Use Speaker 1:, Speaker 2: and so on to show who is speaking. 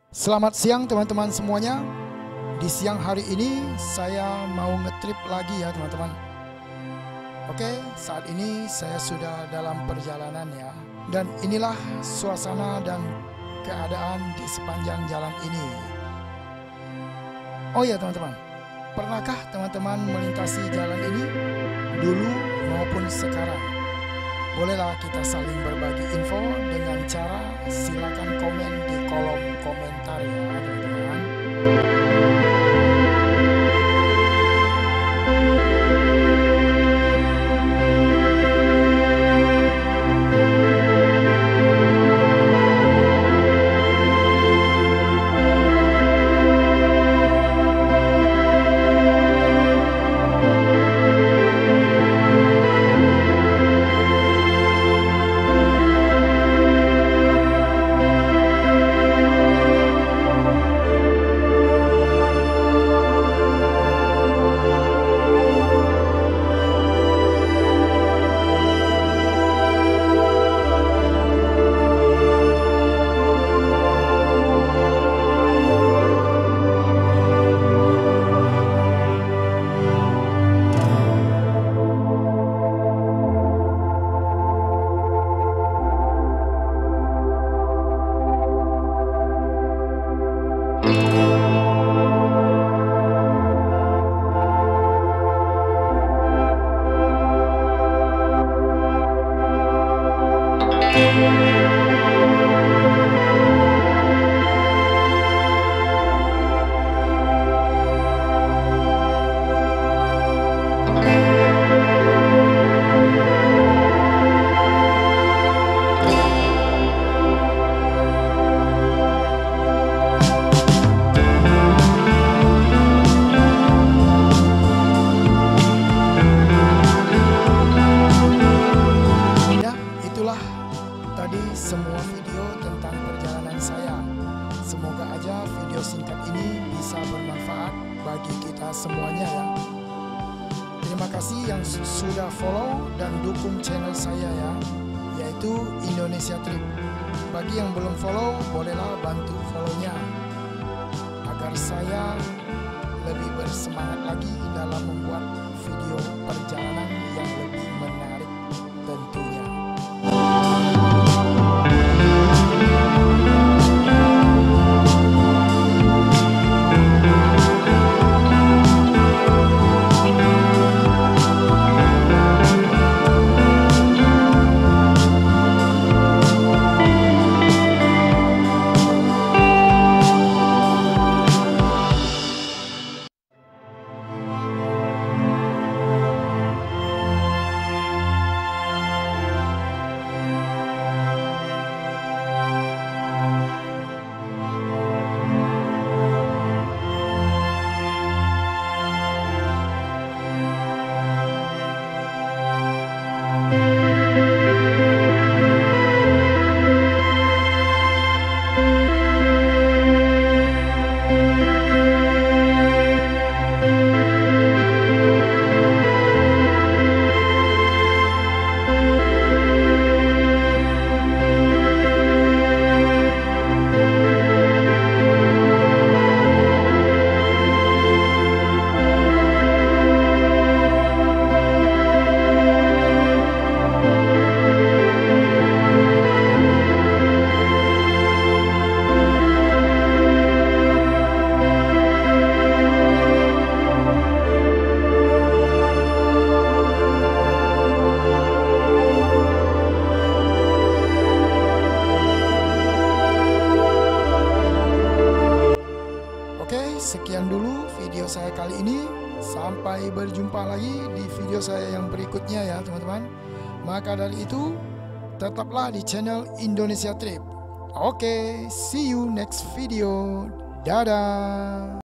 Speaker 1: Selamat siang teman-teman semuanya. Di siang hari ini saya mau ngetrip lagi ya teman-teman. Oke, saat ini saya sudah dalam perjalanan ya. Dan inilah suasana dan keadaan di sepanjang jalan ini. Oh ya teman-teman, pernahkah teman-teman melintasi jalan ini dulu maupun sekarang? Bolehlah kita saling berbagi info dengan cara silakan komen di kolom komentar ya teman-teman. Tadi semua video tentang perjalanan saya. Semoga aja video singkat ini bisa bermanfaat bagi kita semuanya ya. Terima kasih yang sudah follow dan dukung channel saya ya, yaitu Indonesia Trip. Bagi yang belum follow, bolehlah bantu follow-nya agar saya lebih bersemangat lagi dalam membuat video perjalanan yang lebih menarik tentunya. Sekian dulu video saya kali ini. Sampai berjumpa lagi di video saya yang berikutnya ya teman-teman. Maka dari itu, tetaplah di channel Indonesia Trip. Oke, see you next video. Dadah.